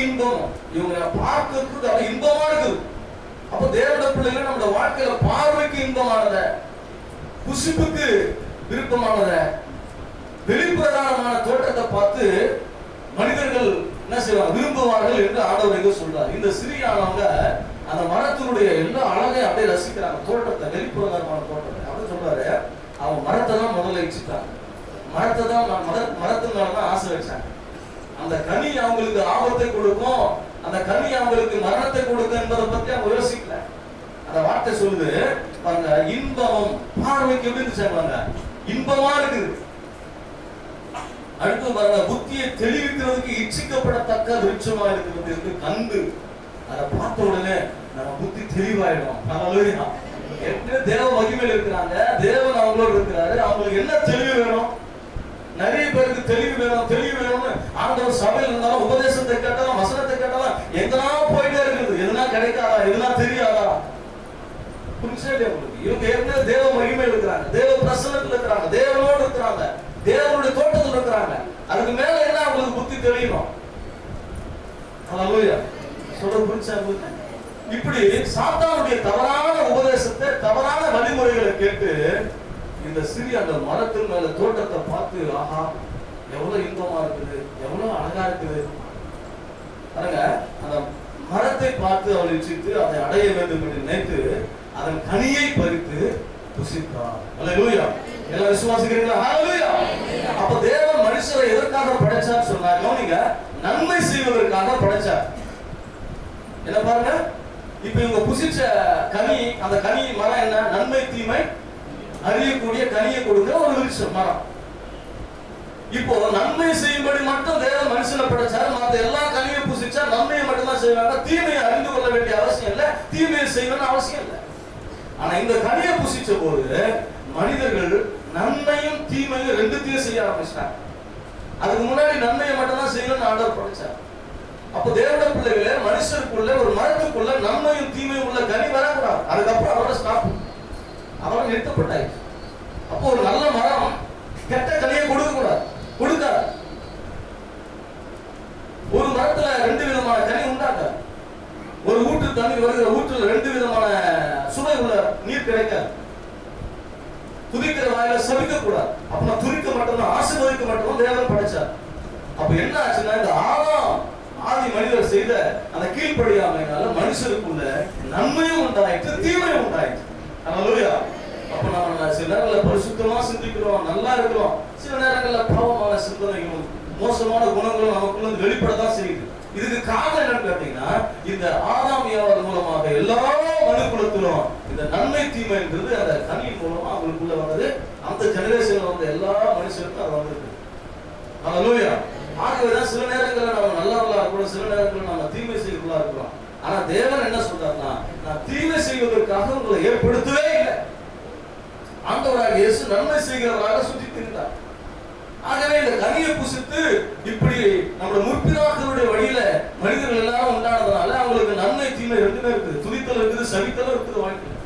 இன்பம். இவங்க பார்க்கிறதுக்கு இன்பமா இருக்குது. அப்ப தேவனுடைய பிள்ளைகள் நம்முடைய வாழ்க்கையில பார்வைக்கு இன்பமானத, புசிப்புக்கு விருப்பமானத, வெளிப்பிரகாரமான தோட்டத்தை பார்த்து மனிதர்கள் என்ன செய்வாங்க, விரும்புவார்கள் என்று ஆண்டவர் எங்க சொல்றார். இந்த சிறியானவங்க அந்த மரத்தினுடைய எல்லா அழகையும் அப்படியே ரசிக்கிறாங்க. தோட்டத்தை, வெளிப்பிரகாரமான தோட்டத்தை அப்படின்னு சொல்றாரு. அவங்க மரத்தை தான் முதல்ல வச்சுட்டாங்க. மரத்தை தான் மரத்தினாலதான் ஆசை வச்சாங்க. அந்த கனி அவங்களுக்கு ஆபத்தை கொடுக்கும், அந்த கனி அவங்களுக்கு மரணத்தை கொடுக்கும் என்பதை பத்தி அவங்க யோசிக்கல. அந்த வார்த்தை சொல்லுது பாருங்க, இன்பமும் பார்வைக்கு எப்படி இருந்துச்சாங்க, இன்பமா இருக்குது. அடுத்து பாருங்க, புத்தியை தெளிவிக்கிறதுக்கு இச்சிக்கப்படத்தக்க விருட்சமா இருக்கிறது கண்டு. அதை பார்த்த உடனே நம்ம புத்தி தெளிவாயிடும். தேவ மகிமையில் இருக்கிறாங்க, தேவன் அவங்களோடு இருக்கிறாரு. அவங்களுக்கு என்ன தெளிவு வேணும்? நிறைய பேருக்கு தெளிவு வேணும், தெளிவு வேணும்னு ஆண்டவர் சபையில் இருந்தாலும், உபதேசத்தை கேட்டாலும், வசனத்தை கேட்டாலும் எதனா போயிட்டே இருக்குது. எதுனா கிடைக்காதா, எதுனா தெரியாதா? புரிஞ்சே உங்களுக்கு. இவங்க ஏற்கனவே தேவ மகிமையில் இருக்கிறாங்க, தேவ பிரசன்னத்தில் இருக்கிறாங்க, தேவனோடு இருக்கிறாங்க, தேவனுடைய தோட்டத்தில் இருக்கிறாங்க. அதுக்கு மேல என்ன அவங்களுக்கு புத்தி தெளியணும். அல்லேலூயா. சொல்ற புரிஞ்சா உங்களுக்கு? இப்படி சாத்தானுடைய தவறான உபதேசத்தை, தவறான வழிமுறைகளை கேட்டு இந்த சிறிய அந்த மரத்தின் மேல தோட்டத்தை பார்த்து, ஆஹா எவ்வளவு இன்பமா இருக்குது, எவ்வளவு அழகா இருக்குது பாருங்க. அந்த மரத்தை பார்த்து அவள் இச்சித்து அதை அடைய வேண்டும் என்று நினைத்து அதன் கனியை பறித்து புசித்தார். அல்லேலூயா. எல்லாம் விசுவாசிக்கிறீங்களா? அல்லேலூயா. அப்ப தேவன் மனுஷரை எதற்காக படைச்சார் சொன்னாங்க, நீங்க நன்மை செய்வதற்காக படைச்சார். என்ன பாருங்க, இப்ப இவங்க புசிச்ச கனி, அந்த கனி மரம் என்ன, நன்மை தீமை அறியக்கூடிய கனியை கொடுக்கிற ஒரு விருட்சம் மரம். இப்போ நன்மை செய்யும்படி மட்டும் தேவன் மனுஷனை படைச்சாரு. மற்ற எல்லா கனியை புசிச்சா நன்மையை மட்டும்தான் செய்வாங்க, தீமையை அறிந்து கொள்ள வேண்டிய அவசியம் இல்லை, தீமையை செய்யணும்னு அவசியம் இல்லை. ஆனா இந்த கனியை புசிச்ச போது மனிதர்கள் நன்மையும் தீமையும் ரெண்டுத்தையும் செய்ய ஆரம்பிச்சிட்டாங்க. அதுக்கு முன்னாடி நன்மையை மட்டும்தான் செய்யணும்னு ஆண்டவர் படைச்சார். அப்போ தேவனுடைய பிள்ளைகளே, மனுஷருக்குள்ள ஒரு மரத்துக்குள்ள நன்மையும் தீமையும் உள்ள கனி வரக்கூடாது. அதுக்கப்புறம் அவரோட ஸ்டாப், அவரை நிறுத்தப்பட்டாயிடுச்சு. அப்போ ஒரு நல்ல மரம் கெட்ட கனியை கொடுக்க கூடாது, கொடுக்காது. ஒரு மரத்துல ரெண்டு விதமான கனி உண்டாங்க. ஒரு ஊற்று தண்ணீர் வருகிற ஊற்றுல ரெண்டு விதமான சுவை உள்ள நீர் கிடைக்காது. துதிக்கிற வாயில சபிக்க கூடாது. அப்ப துதிக்க மட்டும்தான், ஆசீர்வதிக்க மட்டும் தேவன் படைச்சார். அப்ப என்ன ஆச்சுன்னா, இந்த ஆதி மனிதர் செய்த அந்த கீழ்ப்படியாமையினால மனுஷருக்குள்ள நன்மையும் உண்டாயிற்று, தீமையும் உண்டாயிற்று. அல்லேலூயா. அப்ப நம்ம சில நேரங்களில் பரிசுத்தமா சிந்திக்கிறோம், நல்லா இருக்கிறோம். சில நேரங்களில் பாவமான சிந்தனைகளும் மோசமான குணங்களும் நமக்குள்ள வெளிப்படதான் செய்யுது. இதுக்கு காரணம் என்னன்னு கேட்டீங்கன்னா, இந்த ஆதாம் ஏவாள் மூலமாக எல்லா மனுக்குலத்திலும் இந்த நன்மை தீமைன்றது அந்த கனியின் மூலமா அவங்களுக்குள்ள வந்தது. அந்த ஜெனரேஷன்ல வந்த எல்லா மனுஷருக்கும் அது வந்திருக்கு. அல்லேலூயா. ஆகவேதான் சில நேரங்களில் நம்ம நல்லவர்களா இருக்கிறோம், சில நேரங்களில் நம்ம தீமை செய்வர்களா இருக்கிறோம். ஆனா தேவன் என்ன சொல்றாருன்னா, நான் தீமை செய்வதற்காக உங்களை ஏற்படுத்தவே இல்லை. ஆண்டவராக இயேசு நன்மை செய்கிறவராக சுற்றி திரிந்தார். ஆகவே இந்த கனியை புசித்து இப்படி நம்முடைய முற்பிதாக்களுடைய வழியில மனிதர்கள் எல்லாரும் உண்டானதுனால அவங்களுக்கு நன்மை தீமை ரெண்டுமே இருக்குது. துதித்தல் இருக்குது, சவித்தலும் இருக்குது வாழ்க்கையில்.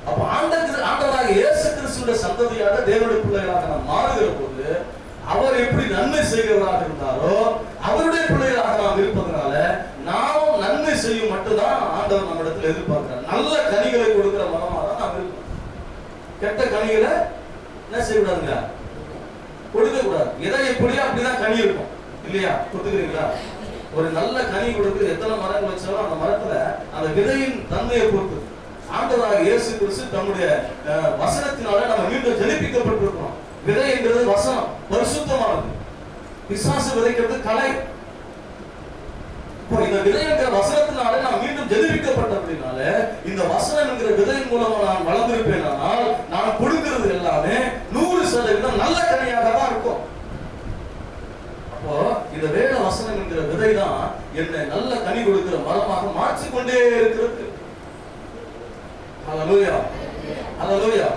அப்ப ஆண்டவராக இயேசு கிறிஸ்துவின் சந்ததியாக தேவனுடைய பிள்ளைகளாக நாம் மாறுகிற போது, அவர் எப்படி நன்மை செய்கிறவராக இருந்தாரோ அவருடைய பிள்ளைகளாக நாம் இருப்பதனால நாமும் நன்மை செய்யும் மட்டும்தான் ஆண்டவர் நம்ம இடத்துல எதிர்பார்க்கிறார். நல்ல கனிகளை கொடுக்கிற மரமாக தான் நாம் இருக்கோம். கெட்ட கனிகளை என்ன செய்யக்கூடாதுங்க, கொடுக்க கூடாது. எதை எப்படியோ அப்படிதான் கனி இருக்கும் இல்லையா? கொடுத்துக்கிறீங்களா? ஒரு நல்ல கனி கொடுக்குற எத்தனை மரங்கள் வச்சாலும் அந்த மரத்துல அந்த விதையின் தன்மையை பொறுத்து. ஆண்டவராக இயேசு கிறிஸ்து தம்முடைய வசனத்தினால நம்ம மீண்டும் ஜெனிப்பிக்கப்பட்டிருக்கிறோம். விதை என்கிறது வசனம், பரிசுத்தமானது. பிசாசு விதைக்கிறது கலை. இப்போ இந்த விதை என்கிற வசனத்தினால நான் மீண்டும் ஜெனிப்பிக்கப்பட்டபடினால இந்த வசனம் என்கிற விதையின் மூலமா நான் வளர்ந்திருப்பேன். ஆனால் நான் கொடுக்கிறது எல்லாமே 100% நல்ல கனியாக தான் இருக்கும். அப்போ இந்த வேத வசனம் என்கிற விதை தான் என்னை நல்ல கனி கொடுக்கிற மரமாக மாற்றிக்கொண்டே இருக்கிறது. அல்லேலூயா. அல்லேலூயா.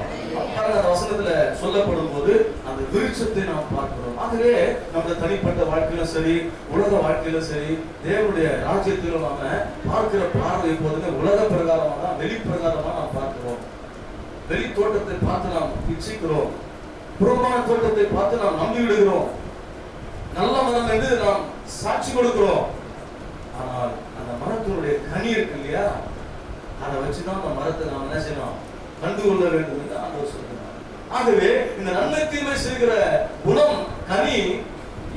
அந்த வசனத்துல சொல்லப்படும் போது அந்த விருட்சத்தை நாம் பார்க்கிறோம். ஆகவே நம்ம தனிப்பட்ட வாழ்க்கையிலும் சரி, உலக வாழ்க்கையிலும் சரி, தேவனுடைய ராஜ்யத்திலும் நாம பார்க்கிற பார்வை போதுங்க உலக பிரகாரமா தான், வெளி பிரகாரமா நாம் பார்க்கிறோம். வெளி தோட்டத்தை பார்த்து நாம் இச்சிக்கிறோம், புறமான தோட்டத்தை பார்த்து நாம் நம்பி விடுகிறோம். நல்ல மரம் என்று நாம் சாட்சி கொடுக்கிறோம். வச்சுதான் அந்த மரத்தை நாம் என்ன செய்யணும், கண்டுகொள்ள வேண்டும் என்று ஆண்டவர் சொல்கிறார். ஆகவே இந்த நன்மை தீமை செய்கிற குணம் கனி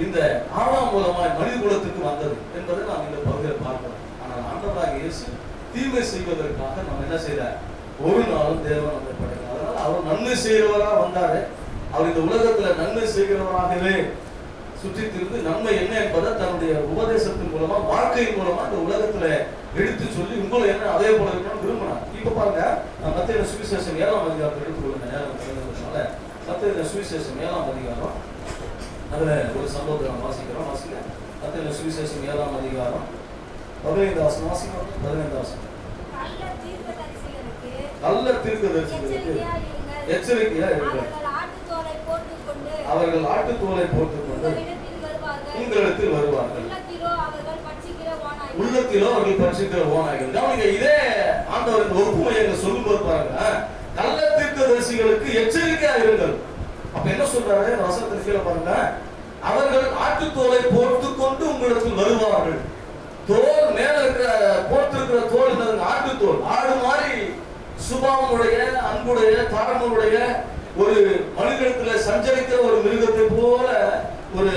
இந்த ஆதாம் மூலமாய் மனித குலத்துக்கு வந்தது என்பதை நாம் இந்த பகுதியில் பார்க்கிறோம். ஆனால் ஆண்டவராகிய இயேசு தீமை செய்வதற்காக நம்ம என்ன செய்யறார், ஒரு நாளும் தேவன் நம்மை படைக்கிறார். அதனால அவர் நன்மை செய்கிறவராக வந்தாரு. அவர் இந்த உலகத்துல நன்மை செய்கிறவராகவே சுற்றி திரிந்து நன்மை என்ன என்பதை தன்னுடைய உபதேசத்தின் மூலமா, வாழ்க்கையின் மூலமா இந்த உலகத்துல எடுத்து சொல்லி உங்களை என்ன அதே போல இருக்கணும்னு விரும்பினார். இப்ப பாருங்க, மத்தேயு சுவிசேஷம் 7ஆம் அதிகாரத்தை எடுத்துக்கொள்ளுங்க. மத்தேயு சுவிசேஷம் 7ஆம் அதிகாரம், அதுல ஒரு சம்பவத்தை நாம் வாசிக்கிறோம். வாசிக்க மத்தேயு சுவிசேஷம் 7ஆம் அதிகாரம் 15 வசனம் வாசிக்கிறோம். 15 வசனம். நல்ல தீர்க்கதரிசிகளுக்கு எச்சரிக்கையா இருங்கள். அவர்கள் ஆட்டுத்தோலை போட்டுக்கொண்டு உங்களிடத்தில் வருவார்கள். உள்ளத்திலோ அவர்கள் பட்சிக்கிற ஓநாய்கள். கவனிங்க, இதே ஆண்டவரின் ஒப்புமையை சொல்லும் போது பாருங்க, நல்ல தீர்க்கதரிசிகளுக்கு எச்சரிக்கையா இருங்கள். அப்ப என்ன சொல்றாரு வசனத்தின் கீழே பாருங்க, அவர்கள் ஆட்டுத்தோலை போட்டுக்கொண்டு உங்களிடத்தில் வருவார்கள். தோல் மேல இருக்கிற போட்டிருக்கிற தோல் என்னது, ஆட்டுத்தோல். ஆடு மாதிரி சுபாவமுடைய, அன்புடைய, தாழ்மையுடைய ஒரு மனிதத்துல சஞ்சரிக்கிற ஒரு மிருகத்தை போல ஒரு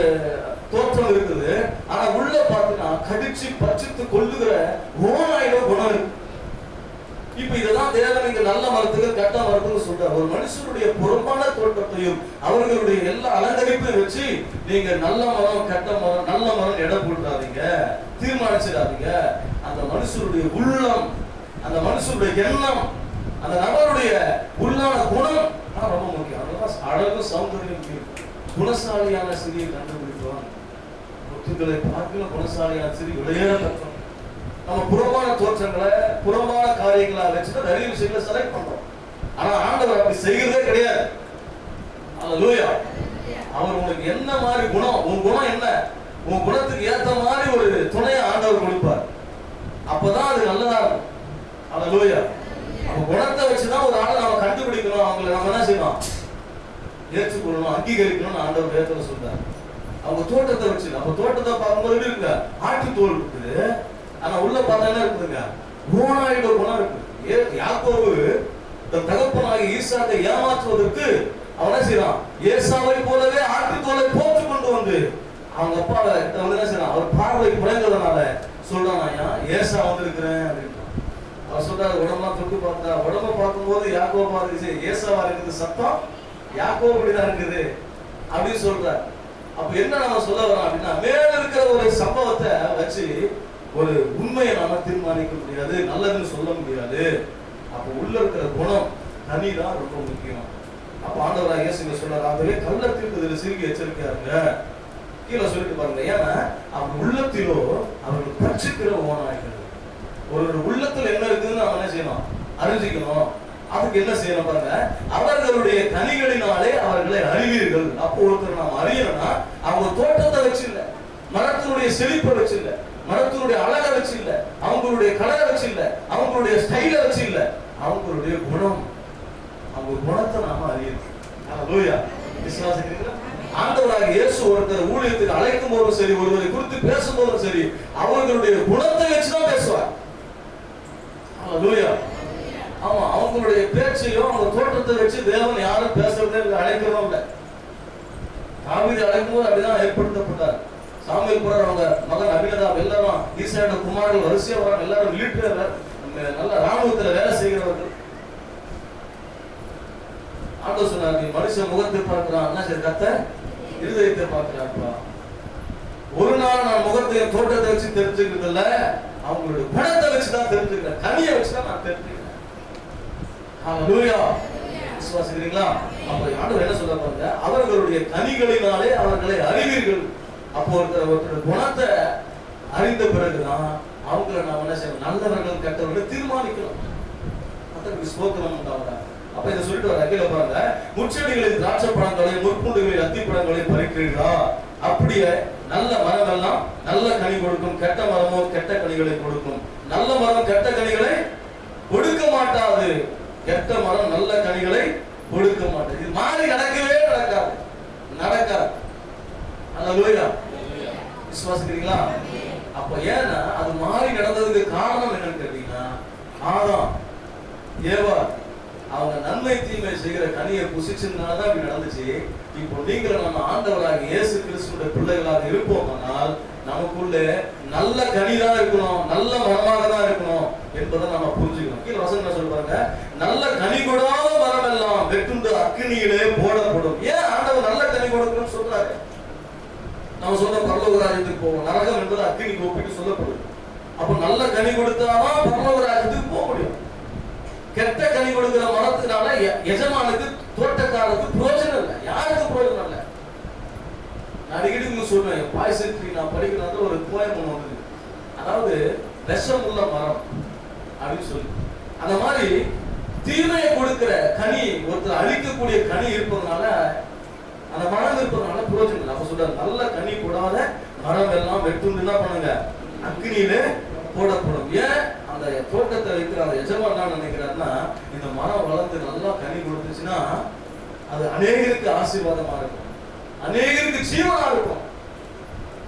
தோற்றம் இருக்குது. ஆனா உள்ள பார்த்தீங்கன்னா கடிச்சு பச்சித்து கொள்ளுகிற ஓநாயிட குணம் இருக்கு. இப்ப இதெல்லாம் தேவன் இங்க நல்ல மரத்துக்கு கெட்ட மரத்துக்கு சொல்றார். ஒரு மனுஷனுடைய புறம்பான தோற்றத்தையும் அவர்களுடைய எல்லா அலங்கரிப்பையும் வச்சு நீங்க நல்ல மரம் கெட்ட மரம் நல்ல மரம் இடம் போட்டுறாதீங்க, தீர்மானிச்சிடாதீங்க. அந்த மனுஷனுடைய உள்ளம், அந்த மனுஷனுடைய எண்ணம், அந்த நபருடைய உள்ளான குணம் ரொம்ப முக்கியம். அதெல்லாம் அழகு சௌந்தரியம் முக்கியம். குணசாலியான சிறியை கண்டுபிடிப்பான். முத்துக்களை பார்க்கல குணசாலியான சிறி விளையாட கற்றோம். நம்ம புறமான தோற்றங்களை புறமான காரியங்களா வச்சுட்டு நிறைய விஷயங்களை செலக்ட் பண்றோம். ஆனா ஆண்டவர் அப்படி செய்யறதே கிடையாது. அல்லேலூயா. அவர் உங்களுக்கு என்ன மாதிரி குணம், உன் குணம் என்ன, உன் குணத்துக்கு ஏத்த மாதிரி ஒரு துணையை ஆண்டவர் கொடுப்பார். அப்பதான் அது நல்லதா இருக்கும். அல்லேலூயா. அவங்க குணத்தை வச்சுதான் ஒரு ஆளை நம்ம கண்டுபிடிக்கணும், அவங்களை நம்ம என்ன செய்யணும், ஏற்றுக்கொள்ளணும், அங்கீகரிக்கணும்னு ஆண்டவர் வேதத்துல சொல்றாரு. அவங்க தோட்டத்தை வச்சு, நம்ம தோட்டத்தை பார்க்கும்போது இருக்குங்க, ஆட்டுத்தோல் இருக்குது. ஆனா உள்ள பார்த்தா என்ன இருக்குதுங்க, ஓநாயோட குணம் இருக்கு. யாக்கோபு தன் தகப்பனாகிய ஈசாக்கை ஏமாற்றுவதற்கு அவன் என்ன செய்யறான், ஏசாவை போலவே ஆட்டுத்தோலை போட்டு கொண்டு வந்து அவங்க அப்பா வந்து என்ன செய்யறான், அவர் பார்வை குறைந்ததுனால சொல்றான், ஏசா வந்திருக்கிறேன் அப்படின்னு. அவர் சொல்றாரு, உடம்பெல்லாம் தொட்டு பார்த்தா, உடம்ப பார்க்கும்போது யாக்கோபா இருந்துச்சு, ஏசாவா இருக்குது, சத்தம் யாக்கோபு அப்படிதான் இருக்குது அப்படின்னு சொல்றாரு. அப்ப என்ன நம்ம சொல்ல வரோம் அப்படின்னா, மேல இருக்கிற ஒரு சம்பவத்தை வச்சு ஒரு உண்மையை நாம தீர்மானிக்க முடியாது, நல்லதுன்னு சொல்ல முடியாது. அப்ப உள்ள இருக்கிற குணம் தனிதான் ரொம்ப முக்கியம். அப்ப ஆண்டவராக இயேசு சொல்றாரு, ஆகவே கள்ளத்திற்கு சிறுகி எச்சரிக்கையா இருங்க. கீழே சொல்லிட்டு பாருங்க, ஏன்னா அவங்க உள்ளத்திலோ அவர்கள் பட்சிக்கிற ஓநாய்கள். ஒரு உள்ளத்துல என்ன இருக்குதுன்னு நம்ம என்ன செய்யணும், அறிஞ்சிக்கணும். அதுக்கு என்ன செய்யணும் பாருங்க, அவர்களுடைய கனிகளினாலே அவர்களை அறிவீர்கள். அப்போ ஒருத்தர் நாம் அறியணும்னா அவங்க தோட்டத்தை வச்சு இல்ல, மரத்தினுடைய செழிப்பை வச்சு இல்ல, மரத்தினுடைய அழகை வச்சு இல்ல, அவங்களுடைய கலரை வச்சு இல்ல, அவங்களுடைய ஸ்டைலை வச்சு இல்ல, அவங்களுடைய குணம், அவங்க குணத்தை நாம அறியணும். அல்லேலூயா. விசுவாசிக்கிறீங்களா? ஆண்டவராக இயேசு ஒருத்தர் ஊழியத்துக்கு அழைக்கும் போதும் சரி, ஒருவரை குறித்து பேசும்போதும் சரி, அவர்களுடைய குணத்தை வச்சுதான் பேசுவார். அல்லேலூயா. ஆமா, அவங்களுடைய பேச்சையும் அவங்க தோற்றத்தை வச்சு தேவன் யாரும் பேசுறதே இல்லை, அழைக்கிறதும் இல்லை. தாவீதை அழைக்கும் போது அப்படிதான் ஏற்படுத்தப்பட்டார். சாமுவேல் போறார், அவங்க மகன் அபினதாப் எல்லாரும் ஈசாயோட குமாரர்கள் வரிசையா வராங்க, எல்லாரும் மிலிட்டரி நல்ல ராணுவத்துல வேலை செய்கிறவர்கள். ஆண்டவர் சொன்னார், நீ மனுஷன் முகத்தை பார்க்கிறான், என்ன சரி கர்த்தர் இருதயத்தை பார்க்கிறாப்பா. ஒரு நாள் நான் முகத்தையும் தோட்டத்தை வச்சு தெரிஞ்சுக்கிறது இல்ல, அவங்களுடைய குணத்தை வச்சுதான் தெரிஞ்சுக்கிறேன், கனியை வச்சுதான் நான் தெரிஞ்சுக்கிறேன். அல்லேலூயா. விசுவாசிக்கிறீங்களா? அப்ப ஆண்டவர் என்ன சொல்ல பாருங்க, அவர்களுடைய கனிகளினாலே அவர்களை அறிவீர்கள். அப்போ ஒருத்தர் குணத்தை அறிந்த பிறகுதான் அவங்களை நாம் என்ன செய்யணும், நல்லவர்கள் கெட்டவர்கள் தீர்மானிக்கணும். அதற்கு ஸ்தோத்திரம் உண்டாவதா. அப்ப இதை சொல்லிட்டு வர கீழே பாருங்க, முச்செடிகளில் திராட்சை பழங்களையும் முற்பூண்டுகளில் அத்தி பழங்களையும் பறிக்கிறீர்களா? அப்படியே நல்ல மரம் எல்லாம் நல்ல கனி கொடுக்கும், கெட்ட மரமோ கெட்ட கனிகளை கொடுக்கும். நல்ல மரம் கெட்ட கனிகளை கொடுக்க மாட்டாது, கெட்ட மரம் நல்ல கனிகளை கொடுக்க மாட்டாது. இது மாறி நடக்கவே நடக்காது, நடக்காது. அல்லேலூயா. விசுவாசிக்கிறீங்களா? அப்ப ஏன்னா அது மாறி நடந்ததுக்கு காரணம் என்னன்னு கேட்டீங்கன்னா, ஆதாம் ஏவா அவங்க நன்மை தீமை செய்கிற கனியை புசிச்சதுனாலதான் இப்படி நடந்துச்சு. இப்போ நீங்களும் நம்ம ஆண்டவராக இயேசு கிறிஸ்துவோட பிள்ளைகளாக இருப்போமானால் நமக்குள்ள நல்ல கனிதான் இருக்கணும், நல்ல மரமாக தான் இருக்கணும் என்பதை நம்ம புரிஞ்சுக்கணும். கீழே வசனம் சொல்றாங்க, நல்ல கனி கொடாத மரம் எல்லாம் வெட்டுண்டு அக்கினியிலே போடப்படும். ஏன் ஆண்டவர் நல்ல கனி கொடுக்கணும்னு சொல்றாரு? நம்ம சொல்ற பரலோக ராஜ்யத்துக்கு போவோம், நரகம் என்பது அக்கினிக்கு ஒப்பிட்டு சொல்லப்படுது. அப்ப நல்ல கனி கொடுத்தாதான் பரலோக ராஜ்யத்துக்கு போக முடியும். கெட்ட கனி கொடுக்கிற மரத்தினால எஜமானுக்கு தோட்டக்காரருக்கு பிரயோஜனம் இல்லை, யாருக்கு பிரயோஜனம் இல்லை. அடிக்கடி சொல்றேன், பாய்சன் நான் படிக்கிறத ஒரு போயம் ஒன்று வந்தது, அதாவது விஷம் உள்ள மரம் அப்படின்னு சொல்லி. அந்த மாதிரி தீமையை கொடுக்கிற கனி, ஒருத்தர் அழிக்கக்கூடிய கனி இருப்பதனால, அந்த மரம் இருப்பதனால பிரயோஜனம் இல்லை. அப்ப சொல்ற நல்ல கனி போடாத மரம் எல்லாம் வெட்டுன்னு என்ன பண்ணுங்க, அக்னியில போடப்படும். ஏன் அந்த தோட்டத்தை வைக்கிற அந்த எஜமான் என்ன நினைக்கிறாருன்னா, இந்த மரம் வளர்ந்து நல்லா கனி கொடுத்துச்சுன்னா அது அநேகருக்கு ஆசீர்வாதமா இருக்கும், அநேகருக்கு ஜீவனா இருக்கும்,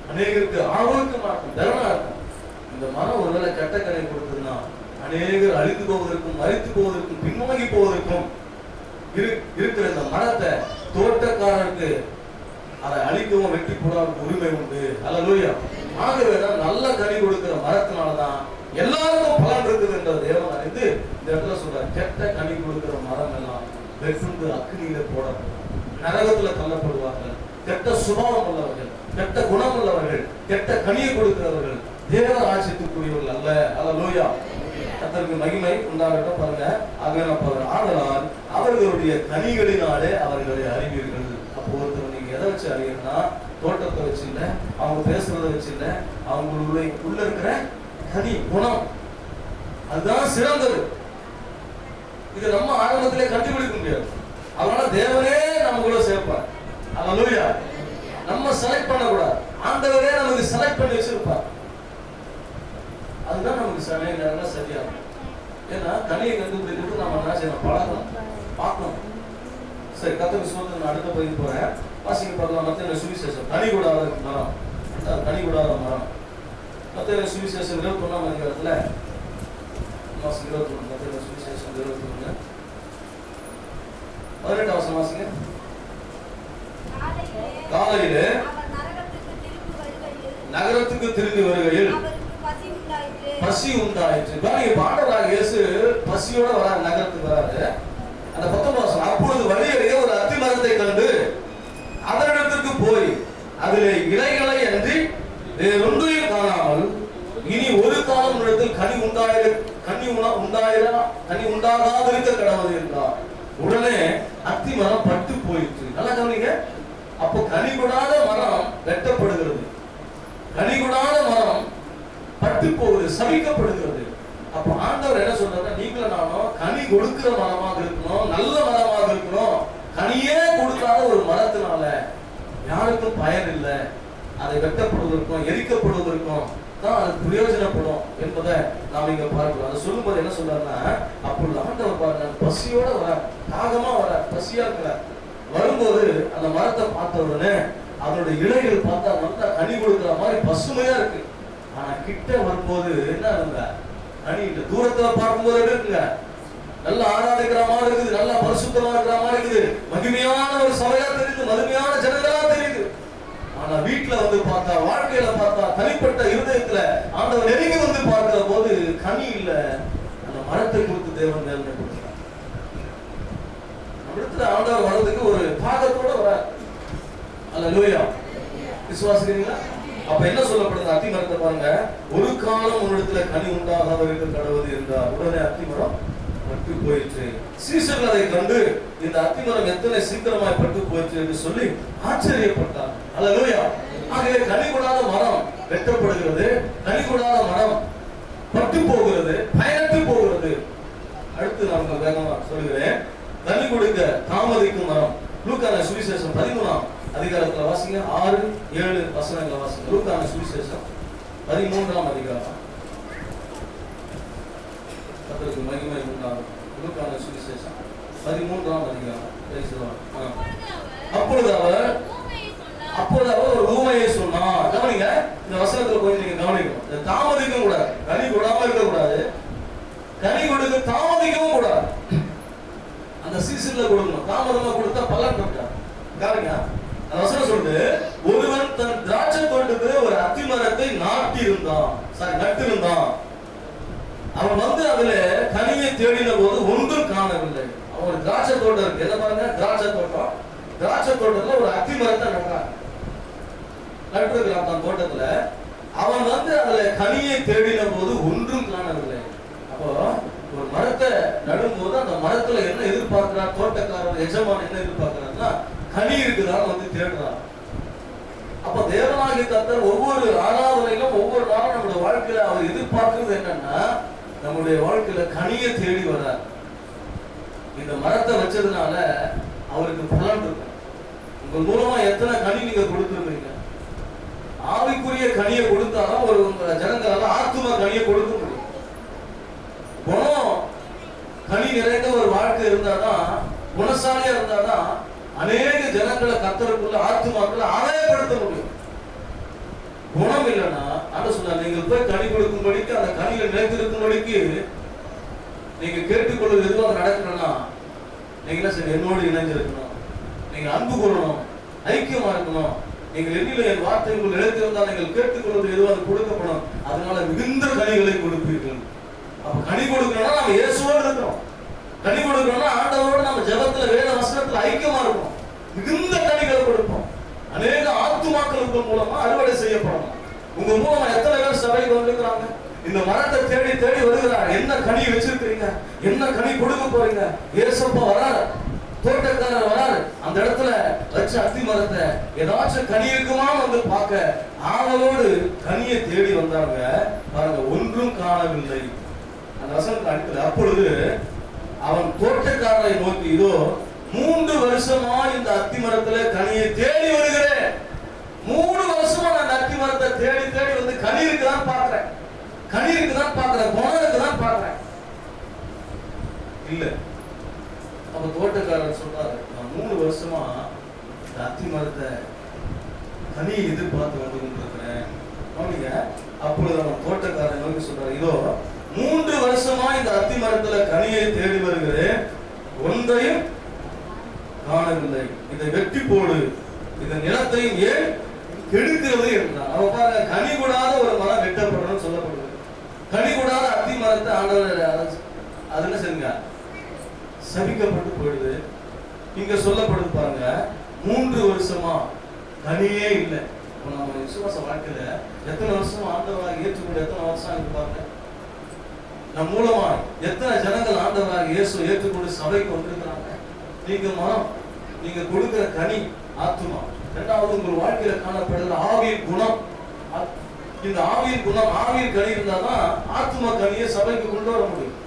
அநேகருக்கு ஆரோக்கியமா இருக்கும், பலனா இருக்கும். இந்த மரம் ஒருவேளை கெட்ட கனி கொடுத்ததுன்னா அநேகர் அழிந்து போவதற்கும் மரித்து போவதற்கும் பின்வாங்கி போவதற்கும் இருக்கிற இந்த மரத்தை தோட்டக்காரருக்கு அதை அழிக்கவும் வெட்டி போடாத உரிமை உண்டு. அல்லேலூயா. ஆகவேதான் நல்ல கனி கொடுக்கிற மரத்தினாலதான் எல்லாருக்கும் பலன் இருக்குது என்ற தேவன் அறிந்து இந்த இடத்துல சொல்றார், கெட்ட கனி கொடுக்கிற மரம் எல்லாம் வெட்டுண்டு அக்னியில போடப்படும், நரகத்துல தள்ளப்படுவார்கள். கெட்ட சுபாவம் உள்ளவர்கள், கெட்ட குணம் உள்ளவர்கள், கெட்ட கனியை கொடுக்கிறவர்கள் தேவ ராஜ்யத்துக்குரியவர்கள் அல்ல. அல்லேலூயா. கர்த்தருக்கு மகிமை உண்டாகட்டும். பாருங்க, ஆதலால் அவர்களுடைய கனிகளினாலே அவர்களை அறிவீர்கள். அப்போ ஒருத்தர் நீங்க எதை வச்சு அறியணும்னா, தோட்டத்தை வச்சு இல்ல, அவங்க பேசுறதை வச்சு இல்ல, அவங்களுடைய உள்ள இருக்கிற கனி குணம் அதுதான் சிறந்தது. இது நம்ம ஆரம்பத்திலே கண்டுபிடிக்க முடியாது. அதனால தேவனே நம்ம கூட சேர்ப்பார். அல்லேலூயா. நம்ம செலக்ட் பண்ணக்கூடாது, ஆண்டவரே நமக்கு செலக்ட் பண்ணி வச்சிருப்பார். அதுதான் நமக்கு சமயம் சரியாகும். ஏன்னா கனியை கண்டுபிடிக்கிறது நம்ம என்ன செய்யணும், பழகணும், பார்க்கணும். சரி, கர்த்தருக்கு ஸ்தோத்திரம். நான் அடுத்த பகுதிக்கு போறேன். வாசிக்க பார்க்கலாம். மத்தேயு சுவிசேஷம், கனி கூடாத மரம், கனி கூடாத மரம். மத்தேயு சுவிசேஷம் 21ஆம் அதிகாரத்துல வாசிக்க 21. மத்தேயு சுவிசேஷம் 21 18 வசனம் வாசிங்க. காலையிலே நகரத்துக்கு திரும்பி வருகையில் பசி உண்டாயிற்று. ஆண்டவராகிய இயேசு பசியோட வராரு, நகரத்துக்கு வராரு. அந்த 19 வசனம், அப்பொழுது வழியருகே ஒரு அத்தி மரத்தை கண்டு அதனிடத்திற்கு போய் அதிலே இலைகளை அன்றி வேறொன்றையும் காணாமல், இனி ஒரு காலம் இடத்தில் கனி உண்டாகாதிருக்க கடவுள் என்றார். உடனே அத்தி மரம் பட்டு போயிற்று. நல்லா கவனிங்க. அப்போ கனி கொடாத மரம் வெட்டப்படுகிறது, கனி கொடாத மரம் பட்டு போகுது, சபிக்கப்படுகிறது. அப்ப ஆண்டவர் என்ன சொல்றாருன்னா, நீங்களும் நானும் கனி கொடுக்கிற மரமாக இருக்கணும், நல்ல மரமாக இருக்கணும். கனியே கொடுக்காத ஒரு மரத்தினால யாருக்கும் பயன் இல்லை. அதை வெட்டப்படுவதற்கும் எரிக்கப்படுவதற்கும் தான் அது பிரயோஜனப்படும் என்பதை நாம் இங்க பார்க்கிறோம். அதை சொல்லும்போது என்ன சொல்றாருன்னா, அப்பொழுது ஆண்டவர் பாருங்க, பசியோட வர, தாகமா வர, பசியா இருக்கிற வரும்போது அந்த மரத்தை பார்த்த உடனே அதனுடைய இலைகள் பார்த்தா நல்லா கனி கொடுக்கிற மாதிரி பசுமையா இருக்கு. ஆனா கிட்ட வரும்போது என்ன இருங்க, கனி இல்லை. தூரத்துல பார்க்கும்போது இருக்குங்க, நல்லா ஆராதிக்கிற மாதிரி இருக்குது, நல்லா பரிசுத்தமா இருக்கிற மாதிரி இருக்குது, மகிமையான ஒரு சபையா தெரியுது, மகிமையான ஜனங்களா தெரியுது. ஆனா வீட்டுல வந்து பார்த்தா, வாழ்க்கையில பார்த்தா, தனிப்பட்ட இருதயத்துல ஆண்டவர் நெருங்கி வந்து பார்க்கிற போது கனி இல்ல. அந்த மரத்தை குறித்து தேவன் வேதனை கொடுக்கிறார். நம்மிடத்துல ஆண்டவர் வர்றதுக்கு ஒரு தாகத்தோட வர. அல்லேலூயா. விசுவாசிக்கிறீங்களா? அப்ப என்ன சொல்லப்படுது? அத்தி மரத்தை பாருங்க, ஒரு காலம் உன்னிடத்துல கனி உண்டாகாத இருக்க கடவுள் என்றார். உடனே அத்தி மரம் பட்டு போயிற்று. சீசர்கள் அதை கண்டு இந்த அத்தி மரம் எத்தனை சீக்கிரமாய் பட்டு போயிற்று என்று சொல்லி ஆச்சரியப்பட்டார். அல்லேலூயா. ஆகவே கனி கொடாத மரம் வெட்டப்படுகிறது, கனி கொடாத மரம் பட்டு போகிறது, பயனற்று போகிறது. அடுத்து நான் வேகமா சொல்லுகிறேன். கனி கொடுக்க தாமதிக்கும் மரம். லூக்கான சுவிசேஷம் 13ஆம் அதிகாரத்துல வாசிங்க, 6-7 வசனங்களை வாசிங்க. லூக்கான சுவிசேஷம் 13ஆம் அதிகாரம். கர்த்தருக்கு மகிமை உண்டாகும். லூக்கான சுவிசேஷம் 13ஆம் அதிகாரம். அப்பொழுது அவர் ஒரு ஊமையை சொன்னார். கவனிங்க, இந்த வசனத்துல கொஞ்சம் நீங்க கவனிக்கணும். தாமதிக்க கூடாது, கனி கொடாம இருக்க கூடாது, கனி கொடுக்க கொடுக்கறதுக்கு தாமதிக்கவும் கூடாது. அந்த சீசன்ல கொடுக்கணும். தாமதமா கொடுத்தா பலன் இருக்காது. பாருங்க, அந்த வசனம் சொல்லுது, ஒருவன் தன் திராட்சை தோட்டத்துக்கு ஒரு அத்தி மரத்தை நட்டிருந்தான். அவன் அதுல கனியை தேடின போது ஒன்றும் காணவில்லை. அவன் திராட்சை தோட்டம் இருக்கு. என்ன பாருங்க, திராட்சை தோட்டத்துல ஒரு அத்தி மரத்தை நட்டிருக்கிறான் தன் தோட்டத்துல. அவன் அதுல கனியை தேடின போது ஒன்றும் காணவில்லை. அப்போ ஒரு மரத்தை நடும் போது அந்த மரத்துல என்ன எதிர்பார்க்கிறார் தோட்டக்காரர் எஜமான், என்ன எதிர்பார்க்கிறார்னா கனி இருக்குதான் தேடுறான். அப்ப தேவனாகிய கர்த்தர் ஒவ்வொரு ஆராதனையிலும் ஒவ்வொரு நாளும் நம்முடைய வாழ்க்கையில அவர் எதிர்பார்க்கிறது என்னன்னா, நம்முடைய வாழ்க்கையில கனியை தேடி வர்றார். இந்த மரத்தை வச்சதுனால அவருக்கு பலன் இருக்கும். உங்கள் மூலமா எத்தனை கனி நீங்க கொடுத்துருக்கீங்க? ஆவிக்குரிய கனியை கொடுத்தாலும் ஒரு ஜனங்களால ஆத்தும கனியை கொடுக்க முடியும். குணம் கனி நிறைந்த ஒரு வாழ்க்கை இருந்தாதான், குணசாலியா இருந்தாதான் அநேக ஜனங்களை கர்த்தருக்குள்ள ஆத்துமாக்களை ஆதாயப்படுத்த முடியும். குணம் இல்லைன்னா சொல்ல, நீங்கள் போய் கனி கொடுக்கும்படிக்கு அந்த கனியில நிலைத்திருக்கும்படிக்கு நீங்க கேட்டுக்கொள்வது எதுவாக நடக்கணும்னா, நீங்க என்ன செய்ய, என்னோடு இணைஞ்சிருக்கணும், நீங்க அன்பு கொள்ளணும், ஐக்கியமா இருக்கணும். நீங்கள் என்னில என் வார்த்தைக்குள் நிலைத்திருந்தால் நீங்கள் கேட்டுக்கொள்வது எதுவாக கொடுக்கப்படும். அதனால மிகுந்த கனிகளை கொடுப்பீர்கள். அப்ப கனி கொடுக்கணும்னா நம்ம இயேசுவோடு இருக்கணும். கனி கொடுக்கணும்னா ஆண்டவரோடு நம்ம ஜெபத்துல வேத வசனத்துல ஐக்கியமா இருக்கணும். மிகுந்த கனிகளை கொடுப்போம். அநேக ஆத்துமாக்களுக்கு மூலமா அறுவடை செய்யப்படணும். உங்க மூலமா எத்தனை பேர் சபைக்கு வந்திருக்கிறாங்க? இந்த மரத்தை தேடி தேடி வருகிறார். என்ன கனி வச்சிருக்கிறீங்க? என்ன கனி கொடுக்க போறீங்க? ஏசப்பா வராரு, தோட்டக்காரர் வராரு. அந்த இடத்துல வச்ச அத்தி மரத்தை ஏதாச்சும் கனி இருக்குமா பார்க்க ஆவலோடு கனியை தேடி வந்தாங்க. பாருங்க, ஒன்றும் காணவில்லை. அந்த வசனத்தை அடுத்தது, அப்பொழுது அவன் தோட்டக்காரரை நோக்கி, இதோ 3 வருஷமா இந்த அத்தி மரத்துல கனியை தேடி வருகிறேன். 3 வருஷமா நான் அத்தி மரத்தை தேடி தேடி கனி இருக்குதான் பாக்குறேன், குணம் இருக்குதான் பாக்குறேன். இல்ல. அப்ப தோட்டக்காரர் சொல்றாரு, நான் 3 வருஷமா இந்த அத்தி மரத்தை கனியை எதிர்பார்த்து வந்து கொண்டிருக்கிறேன். அப்பொழுது அவன் தோட்டக்காரன் நோக்கி சொல்றாரு, இதோ 3 வருஷமா இந்த அத்தி மரத்துல கனியை தேடி வருகிறேன், ஒன்றையும் காணவில்லை. இதை வெட்டி போடு, இந்த நிலத்தையும் ஏன் கெடுக்கிறது என்றான். அவ பாருங்க, கனி கூடாத ஒரு மரம் வெட்டப்படணும் சொல்லப்படுது. கனி கூடாத அத்தி மரத்தை ஆண்டவர் அது என்ன செய்யுங்க, சபிக்கப்பட்டு போயிடுது. இங்க சொல்லப்படுது பாருங்க, 3 வருஷமா கனியே இல்லை. நம்ம விசுவாச வாழ்க்கையில எத்தனை வருஷமா ஆண்டவராக ஏற்றுக்கொண்டு எத்தனை வருஷம் இருக்கு பாருங்க. நம் மூலமா எத்தனை ஜனங்கள் ஆண்டவராக இயேசு ஏற்றுக்கொண்டு சபைக்கு வந்திருக்கிறாங்க. நீங்க மரம், நீங்க கொடுக்கிற கனி ஆத்துமா. இரண்டாவது, உங்கள் வாழ்க்கையில காணப்படுகிற ஆவியின் குணம். இந்த ஆவியின் குணம், ஆவியின் கனி இருந்தாதான் ஆத்துமா கனியை சபைக்கு கொண்டு வர முடியும்.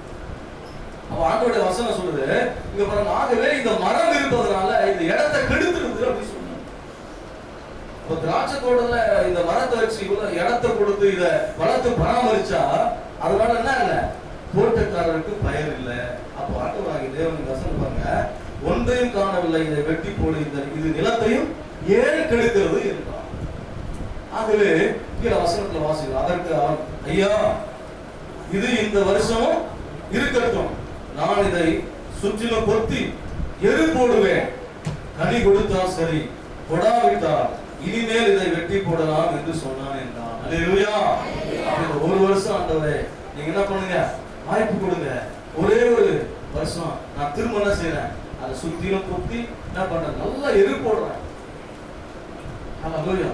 அப்ப ஆண்டவருடைய வசனம் சொல்லுது, இங்க பாருங்க, ஆகவே இந்த மரம் இருப்பதனால இந்த இடத்தை கெடுத்துருது அப்படின்னு சொல்றாங்க. இப்ப திராட்சை தோட்டத்துல இந்த மரத்தை வச்சு இவ்வளவு இடத்தை கொடுத்து இதை வளர்த்து பராமரிச்சா அதனால என்ன இல்ல, தோட்டக்காரருக்கு பயன் இல்லை. அப்போ ஆண்டவராகிய தேவன் வசனம் பாருங்க, ஒன்றையும் காணவில்லை, இதை வெட்டி போடு, இது நிலத்தையும் ஏன் கெடுக்கிறது என்றார். ஆகவே கீழே வசனத்துல வாசிக்கிறோம். அதற்கு அவன், ஐயா, இது இந்த வருஷமும் இருக்கட்டும், நான் இதை சுற்றிலும் கொத்தி எரு போடுவேன், கனி கொடுத்தால் சரி, கொடாவிட்டால் இனிமேல் இதை வெட்டி போடலாம் என்று சொன்னான் என்றான். அல்லேலூயா. ஒரு வருஷம் ஆண்டவரே நீங்க என்ன பண்ணுங்க, வாய்ப்பு கொடுங்க. ஒரே ஒரு வருஷம் நான் திரும்ப என்ன செய்யறேன், அதை சுத்திலும் கொத்தி என்ன பண்றேன், நல்லா எரு போடுறேன். அல்லேலூயா.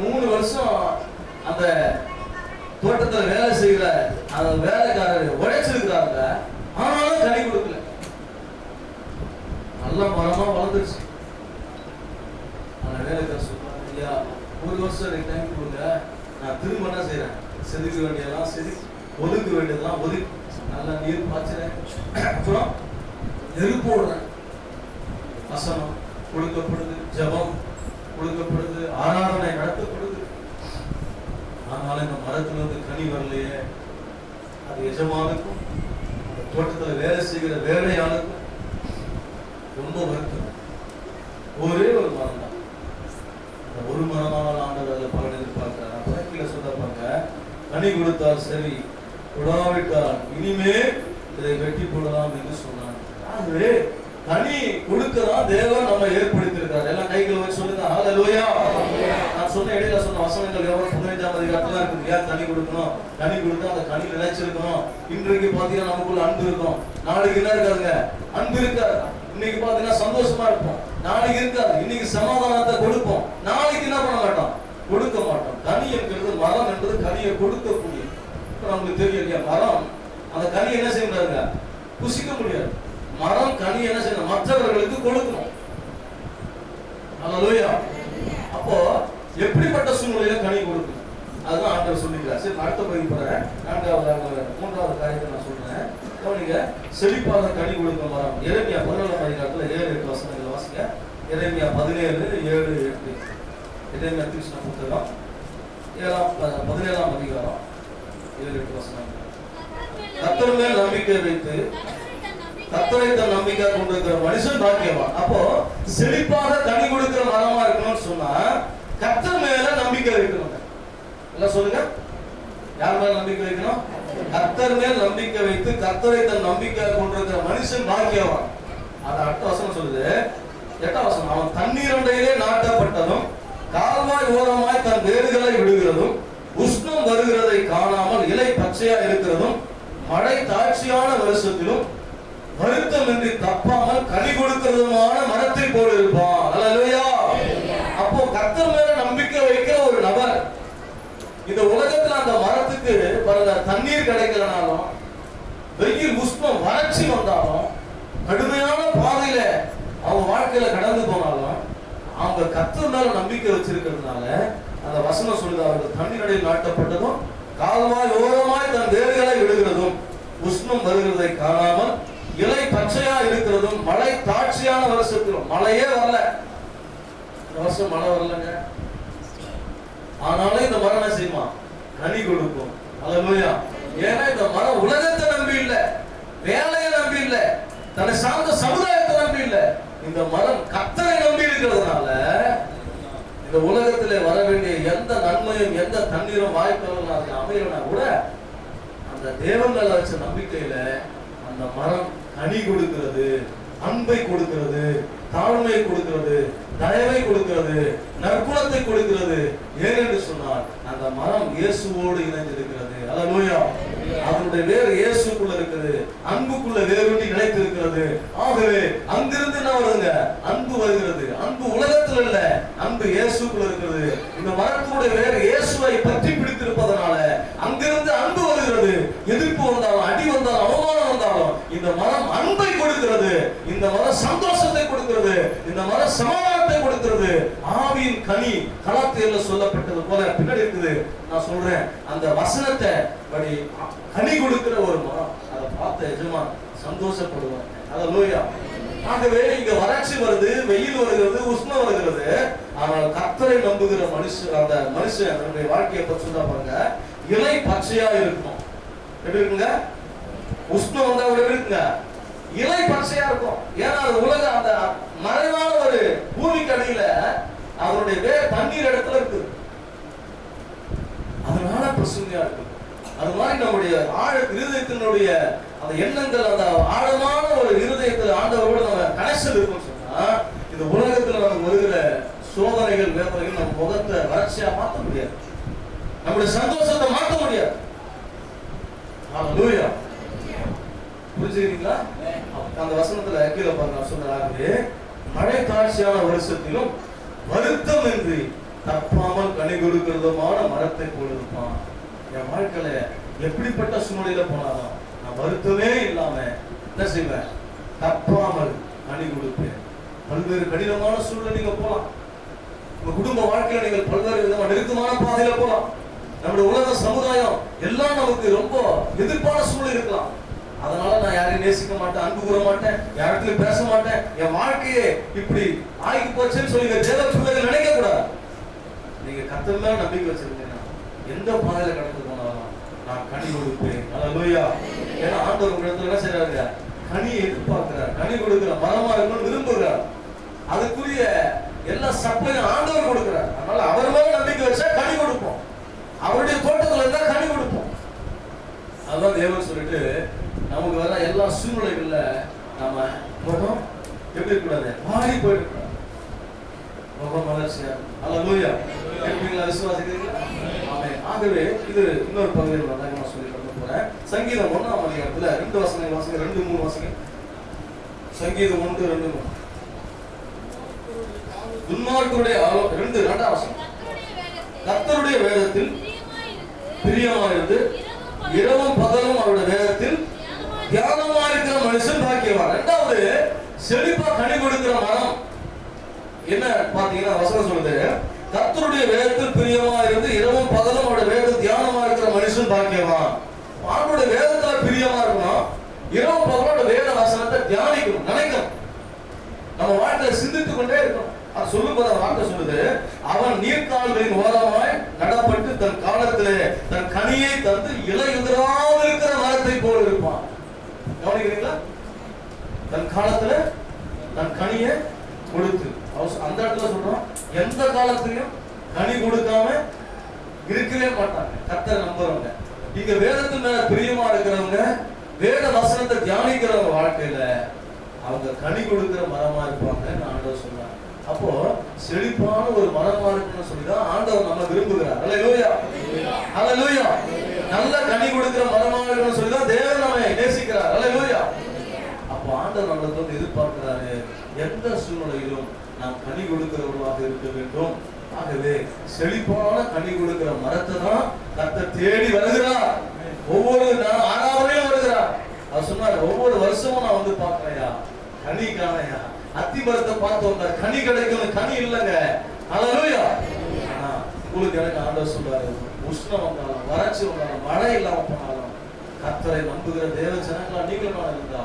3 வருஷம் அந்த தோட்டத்துல வேலை செய்கிற அந்த வேலைக்காரர் உழைச்சிருக்கிறாங்க, ஆனாலும் கனி கொடுக்கல. நல்ல மரமா வளர்ந்துருச்சு. அந்த வேலைக்காரர் சொல்றாங்க, ஐயா, ஒரு வருஷம் எனக்கு டைம் கொடுங்க, நான் திரும்ப என்ன செய்யறேன், செதுக்க வேண்டியதெல்லாம் செதுக்கி, ஒதுக்க வேண்டியதெல்லாம் ஒதுக்கி, நல்லா நீர் பாய்ச்சுறேன், அப்புறம் நெரு போடுறேன். வசனம் கொடுக்கப்படுது, ஜபம் கொடுக்கப்படுது, ஆராதனை நடத்தப்படுது. ஆனாலும் இந்த மரத்துல கனி வரலையே. அது எஜமானுக்கும் தோட்டத்துல வேலை செய்கிற வேலையாளுக்கும் ரொம்ப வருத்தம். ஒரே ஒரு மரம் தான், ஒரு மரமான ஆண்டவர் பலன் எதிர்பார்க்கிறார். அப்ப கீழே சொல்றாங்க, கனி கொடுத்தால் சரி, கொடாவிட்டால் இனிமே இதை வெட்டி போடலாம் என்று சொன்னார். ஆகவே கனி கொடுக்கதான் தேவன் நம்ம ஏற்படுத்தியிருக்காரு. எல்லாம் கைகளை வச்சு சொல்லுங்க ஹல்லேலூயா. நான் சொன்ன இடையில சொன்ன வசனங்கள் எவ்வளவு 15ஆம் அதிகாரத்துல இருக்குது. ஏன் கனி கொடுக்கணும்? கனி கொடுத்தா அந்த கனி நிலைச்சிருக்கணும். இன்றைக்கு பாத்தீங்கன்னா நமக்குள்ள அன்பு இருக்கும், நாளைக்கு என்ன இருக்காதுங்க? அன்பு இருக்காது. இன்னைக்கு பாத்தீங்கன்னா சந்தோஷமா இருப்போம், நாளைக்கு இருக்காது. இன்னைக்கு சமாதானத்தை கொடுப்போம், நாளைக்கு என்ன பண்ண மாட்டோம்? கொடுக்க மாட்டோம். கனி என்கிறது, மரம் என்பது கனியை கொடுக்கக்கூடிய. நம்மளுக்கு தெரியும் இல்லையா, மரம் அந்த கனி என்ன செய்ய முடியாதுங்க? புசிக்க முடியாது. மரம் கனி என்ன செய்யணும்? மற்றவர்களுக்கு கொடுக்கணும். ஹல்லேலூயா. அப்போ எப்படிப்பட்ட சூழ்நிலையில கனி கொடுக்கணும் அதுதான் ஆண்டவர் சொல்லிக்கிறார். சரி, அடுத்த பகுதி போறேன். 3வது காரியத்தை நான் சொல்றேன். கவனிங்க. செழிப்பாக கனி கொடுக்கும் மரம். எரேமியா 17ஆம் அதிகாரத்துல 7-8 வசனங்கள் வாசிங்க. எரேமியா 17:7-8. எரேமியா தீர்க்கதரிசன புத்தகம் 17ஆம் அதிகாரம் 7-8 வசனங்கள். கர்த்தர் மேல் நம்பிக்கை வைத்து கர்த்தரை தன் நம்பிக்கை கொண்டிருக்கிற மனுஷன் பாக்கியவான். அப்போ செழிப்பாக கனி கொடுக்கிற மரமா இருக்கணும்னு சொன்னா கர்த்தர் மேல நம்பிக்கை வைக்கணும். எல்லாம் சொல்லுங்க, யார் மேல நம்பிக்கை வைக்கணும்? கர்த்தர் மேல் நம்பிக்கை வைத்து கர்த்தரை தன் நம்பிக்கை கொண்டிருக்கிற மனுஷன் பாக்கியவான். அது அடுத்த வசனம் சொல்லுது, 8ஆம் வசனம். அவன் தண்ணீரண்டையிலே நாட்டப்பட்டதும் கால்வாய் ஓரமாய் தன் வேர்களை விடுகிறதும் உஷ்ணம் வருகிறதை காணாமல் இலை பச்சையா இருக்கிறதும் மழை தாட்சியான வருஷத்திலும் வருத்தமின்றி தப்பாமல் கனி கொடுக்கிறதுமான மரத்தை போல் இருப்பான். ஹல்லேலூயா. அப்போ கர்த்தர் மேல நம்பிக்கை வைக்கிற ஒரு நபர் இந்த உலகத்துல அந்த மரத்துக்கு பாருங்க, தண்ணீர் கிடைக்கலனாலும், வெயில் உஷ்ணம் வறட்சி வந்தாலும், கடுமையான பாதையில அவங்க வாழ்க்கையில கடந்து போனாலும், அவங்க கர்த்தர் மேல நம்பிக்கை வச்சிருக்கிறதுனால அந்த வசனம் சொல்லுது, அவர்கள் தண்ணீரில் நாட்டப்பட்டதும் கால்வாய் ஓரமாய் தன் வேர்களை விடுகிறதும் உஷ்ணம் வருகிறதை காணாமல் இலை பச்சையா இருக்கிறதும் மழை தாட்சியான வருஷத்திலும். மழையே வரல, இந்த வருஷம் மழை வரலங்க, ஆனாலும் இந்த மரம் என்ன செய்யுமா? கனி கொடுக்கும். ஹல்லேலூயா. ஏன்னா இந்த மரம் உலகத்தை நம்பி இல்ல, வேலையை நம்பி இல்ல, தன்னை சார்ந்த சமுதாயத்தை நம்பி இல்ல, இந்த மரம் கர்த்தரை நம்பி இருக்கிறதுனால இந்த உலகத்திலே வர வேண்டிய எந்த நன்மையும் எந்த தண்ணீரும் வாய்ப்புகளும் அதுக்கு அமையலனா கூட அந்த தேவன் மேல வச்ச நம்பிக்கையில அந்த மரம் கனி கொடுக்கிறது, அன்பை கொடுக்கிறது, தாழ்மையை கொடுக்கிறது, தயவை கொடுக்கிறது, நற்குணத்தை கொடுக்கிறது. ஏனென்று சொன்னால் அந்த மரம் இயேசுவோடு இணைந்திருக்கிறது. ஹல்லேலூயா. அதனுடைய வேர் இயேசுக்குள்ள இருக்குது, அன்புக்குள்ள வேரூன்றி நிலைத்திருக்கிறது. ஆகவே அங்கிருந்து என்ன வருதுங்க? அன்பு வருகிறது. அன்பு உலகத்தில் இல்ல, அன்பு இயேசுக்குள்ள இருக்கிறது. இந்த மரத்துடைய வேர் இயேசுவை பற்றி பிடித்திருப்பதனால அங்கிருந்து அன்பு வருகிறது. எதிர்ப்பு வந்தாலும், அடி வந்தாலும், அவமானம் வந்தாலும் இந்த மரம் அன்பை கொடுக்கிறது. இந்த மரம் சந்தோஷத்தை கொடுக்கிறது. இந்த மரம் சமாதானத்தை கொடுக்கிறது. ஆவியின் கனி கலாத்தியர்ல சொல்லப்பட்டது போல பின்னாடி இருக்குது. நான் சொல்றேன், அந்த வசனத்தை படி கனி கொடுக்கிற ஒரு மரம், அதை பார்த்த எஜமான் சந்தோஷப்படுவார். ஹல்லேலூயா. ஆகவே இங்க வறட்சி வருது, வெயில் வருகிறது, உஷ்ணம் வருகிறது, ஆனால் கர்த்தரை நம்புகிற மனுஷன், அந்த மனுஷன் தன்னுடைய வாழ்க்கையை பற்றி சொல்ல பாருங்க, இலை பச்சையா இருக்கும். எப்படி இருக்குங்க? உஷ்ணம் வந்தா எப்படி இருக்குங்க? இலை பச்சையா இருக்கும். ஏன்னா அது உலக அந்த மறைவான ஒரு பூமிக்கு அடியில அவருடைய வேர் தண்ணீர் இடத்துல இருக்கு, அதனால பசுமையா இருக்கு. அது மாதிரி நம்முடைய இருதயத்தினுடைய அந்த எண்ணங்கள், அந்த ஆழமான ஒரு இருதயத்தில் ஆண்டவரோட நம்ம கனெக்ஷன் இருக்குன்னு சொன்னா இந்த உலகத்துல நம்ம வருகிற சோதனைகள் வேதனைகள் நம்ம முகத்தை வறட்சியா மாற்ற முடியாது, நம்முடைய சந்தோஷத்தை மாற்ற முடியாது. ஹல்லேலூயா. புரிஞ்சுக்கிறீங்களா? அந்த வசனத்துல கீழே பாருங்க சொன்னாரு, மழை தாட்சியான வருஷத்திலும் வருத்தம் என்று தப்பாமல் கனி கொடுக்கிறதுமான மரத்தை போல் இருப்பான். என் வாழ்க்கையில எப்படிப்பட்ட சூழ்நிலையில போனாலும் நான் வருத்தமே இல்லாம என்ன செய்வேன்? தப்பாமல் கனி கொடுப்பேன். பல்வேறு கடினமான சூழ்நிலை நீங்க போலாம், உங்க குடும்ப வாழ்க்கையில நீங்கள் பல்வேறு விதமான நெருக்கமான பாதையில போலாம், நம்முடைய உலக சமுதாயம் எல்லாம் நமக்கு ரொம்ப எதிர்ப்பான சூழ்நிலை இருக்கலாம். அதனால நான் யாரையும் நேசிக்க மாட்டேன், அன்பு கூற மாட்டேன், யார்கிட்டயும் பேச மாட்டேன், என் வாழ்க்கையே இப்படி ஆகி போச்சுன்னு சொல்லி தேவ பிள்ளைகள் நினைக்க கூடாது. நீங்க கர்த்தர் மேல நம்பிக்கை வச்சிருந்தீங்கன்னா எந்த பாதையில கடந்து போனாலும் நான் கனி கொடுப்பேன். ஹல்லேலூயா. ஏன்னா ஆண்டவர் உங்களிடத்துல என்ன செய்யறாரு? கனியை எதிர்பார்க்கிறார், கனி கொடுக்கிற மரமா இருக்கணும்னு விரும்புகிறார். அதுக்குரிய எல்லா சப்ளையும் ஆண்டவர் கொடுக்கிறார். அதனால அவர் மேல நம்பிக்கை வச்சா கனி கொடுப்போம், அவருடைய தோட்டத்துல இருந்தா கனி கொடுப்போம். அதான் தேவன் சொல்லிட்டு நமக்கு வர எல்லா சூழ்நிலைகள்ல நாம முகம் எப்படி இருக்கக்கூடாது, மாறி போயிடக்கூடாது. முகம் மலர்ச்சியா. அல்லேலூயா. எப்படிங்களா, விசுவாசிக்கிறீங்களா? ஆமென். ஆகவே இது இன்னொரு பகுதியில் நான் சொல்லி கொடுக்க போறேன். சங்கீதம் 1ஆம் அதிகாரத்துல 2 வசனங்கள் வாசிங்க, 2, 3 வாசிங்க. சங்கீதம் 1:2. துன்மார்க்கருடைய 2ஆம் வசனம். கர்த்தருடைய வேதத்தில் பிரியமாயிருந்து இரவும் பகலும் அவருடைய வேதத்தில் தியானமா இருக்கிற மனுஷன் பாக்கியவான். இரண்டாவது, செழிப்பா கனி கொடுக்கிற மரம் என்ன பாத்தீங்கன்னா வசனம் சொல்லுது, கர்த்தருடைய வேதத்தில் பிரியமா இருந்து இரவும் பகலும் அவருடைய வேதத்தில் தியானமா இருக்கிற மனுஷன் பாக்கியவான். அவருடைய வேதத்துல பிரியமா இருக்கணும், இரவு பகலோட வேத வசனத்தை தியானிக்கணும், நினைக்கணும், நம்ம வாழ்க்கையை சிந்தித்துக் கொண்டே இருக்கணும். அது சொல்லும் போது வார்த்தை சொல்லுது, அவன் நீர்க்கால்களின் ஓரமாய் நடப்பட்டு தன் காலத்திலே தன் கனியை தந்து இலையுதிராமல் இருக்கிற மரத்தை போல் இருப்பான். கவனிக்கிறீங்களா? தன் காலத்துல தன் கனியை கொடுத்து, அந்த இடத்துல சொல்றோம், எந்த காலத்திலையும் கனி கொடுக்காம இருக்கவே மாட்டாங்க கர்த்தரை நம்புறவங்க. இங்க வேதத்தின் மேல பிரியமா இருக்கிறவங்க, வேத வசனத்தை தியானிக்கிறவங்க வாழ்க்கையில அவங்க கனி கொடுக்கிற மரமா இருப்பாங்க ஆண்டவர் சொன்னார். அப்போ செழிப்பான ஒரு மரமா இருக்குன்னு சொல்லிதான் ஆண்டவர் நம்ம விரும்புகிறார். அல்லேலூயா, அல்லேலூயா. நல்ல கனி கொடுக்கிற மரமா இருக்குன்னு சொல்லிதான் தேவன் நம்மை நேசிக்கிறார். அல்லேலூயா. அப்போ ஆண்டவர் நம்மளுக்கு வந்து எதிர்பார்க்கிறாரு, எந்த சூழ்நிலையிலும் நாம் கனி கொடுக்கிறவர்களாக இருக்க வேண்டும். ஆகவே செழிப்பான கனி கொடுக்கிற மரத்தை தான் கர்த்தர் தேடி வருகிறார். ஒவ்வொரு 6ஆவதுலயும் வருகிறார். அவர் சொன்னார், ஒவ்வொரு வருஷமும் நான் வந்து பார்க்கிறேயா, கனி காணையா. அத்தி மரத்தை பார்த்து வந்தார், கனி கிடைக்கும், கனி இல்லைங்க. அல்லேலூயா. உங்களுக்கு எனக்கு ஆண்டவர் சொல்றாரு, உஷ்ணம் வந்தாலும் வறட்சி வந்தாலும் மழை இல்லாம போனாலும் கர்த்தரை நம்புகிற தேவ ஜனங்களா நீங்களும் இருந்தா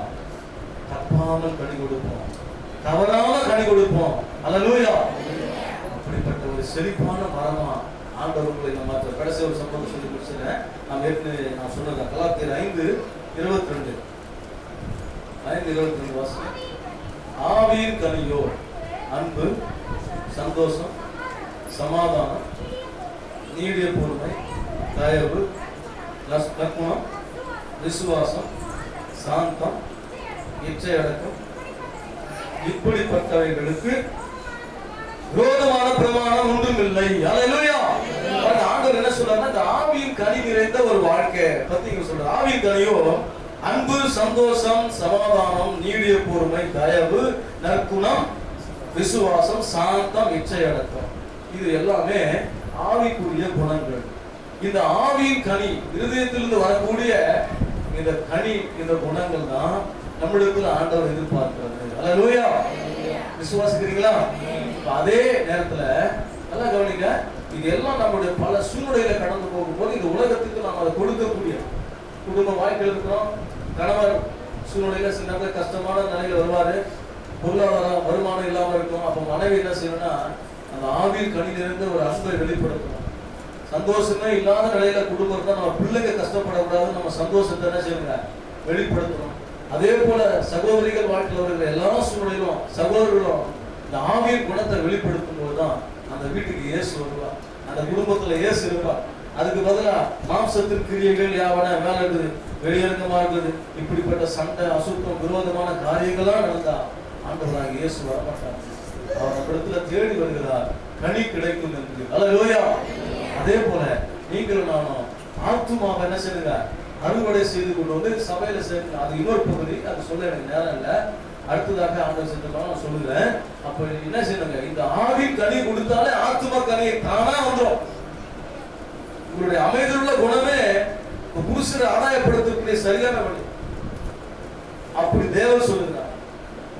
தப்பாமல் கனி கொடுப்போம், தவறாம கனி கொடுப்போம். அல்லேலூயா. அப்படிப்பட்ட ஒரு செழிப்பான மரமா ஆண்டவர் உங்களை நம்ம கடைசி ஒரு சம்பவம் சொல்லி முடிச்சுறேன். நான் சொன்னது கலாத்தியர் 5:22 வாசனை. ஆவியின் கனியோ அன்பு, சந்தோஷம், சமாதானம், நீடிய பொறுமை, தயவு, லக்ஷ்மணம், விசுவாசம், சாந்தம், இச்சையடக்கம், இப்படிப்பட்டவைகளுக்கு விரோதமான பிரமாணம் ஒன்றும் இல்லை. அல்லேலூயா. ஆண்டவர் என்ன சொல்றாருன்னா, இந்த ஆவியின் கனி நிறைந்த ஒரு வாழ்க்கை பத்தி இங்க சொல்றாரு. ஆவியின் கனியோ அன்பு, சந்தோஷம், சமாதானம், நீடிய பொறுமை, தயவு, நற்குணம், விசுவாசம், சாந்தம், இச்சையடக்கம். இது எல்லாமே ஆவிக்குரிய குணங்கள். இந்த ஆவியின் கனி, இருதயத்திலிருந்து வரக்கூடிய இந்த கனி, இந்த குணங்கள் தான் நம்மளுக்கு ஆண்டவர் எதிர்பார்க்கிறது. அல்லேலூயா. விசுவாசிக்கிறீங்களா? அதே நேரத்துல நல்லா கவனிங்க, இது எல்லாம் நம்மளுடைய பல சூழ்நிலையில கடந்து போகும்போது இந்த உலகத்துக்கு நாம் அதை கொடுக்கக்கூடிய குடும்ப வாழ்க்கையில் இருக்கிறோம். கணவர் சூழ்நிலையில சில நேரத்தில் கஷ்டமான நிலையில வருவாரு, பொருளாதார வருமானம் இல்லாம இருக்கும். அப்ப மனைவி என்ன செய்யணும்னா, அந்த ஆவியில் கனி நிறைந்த ஒரு அன்பை வெளிப்படுத்தணும். சந்தோஷமே இல்லாத நிலையில குடும்பம் இருந்தா நம்ம பிள்ளைங்க கஷ்டப்படக்கூடாது, நம்ம சந்தோஷத்தை என்ன செய்யணுங்க, வெளிப்படுத்தணும். அதே போல சகோதரிகள் வாழ்க்கையில் வருகிற எல்லா சூழ்நிலையிலும் சகோதரர்களும் இந்த ஆவியின் குணத்தை வெளிப்படுத்தும் போதுதான் அந்த வீட்டுக்கு இயேசு வருவார், அந்த குடும்பத்துல இயேசு இருப்பார். அதுக்கு பதிலா மாம்சத்தின் கிரியைகள் யாவன மேல இருக்குது, வெளியரங்கமா இருக்குது, இப்படிப்பட்ட சண்டை, அசுத்தம், விரோதமான காரியங்களா நடந்தா ஆண்டவராக இயேசு வரமாட்டார். அவர் அந்த இடத்துல தேடி வருகிறார், கனி கிடைக்கும் என்று. அல்லேலூயா. அதே போல நீங்களும் நானும் ஆத்துமாவை என்ன செய்யுங்க, அறுவடை செய்து கொண்டு வந்து சபையில சேர்க்கணும். அது இன்னொரு பகுதி, அது சொல்ல எனக்கு நேரம் இல்லை. அடுத்ததாக ஆண்டவர் செஞ்சிருக்காங்க, நான் சொல்லுவேன். அப்ப என்ன செய்யணுங்க, இந்த ஆவின் கனி கொடுத்தாலே ஆத்தும கனி தானா வந்துடும். உங்களுடைய அமைதியுள்ள குணமே புருஷரை ஆதாயப்படுத்தக்கூடிய சரியான வழி. அப்படி தேவன் சொல்லுகிறார்.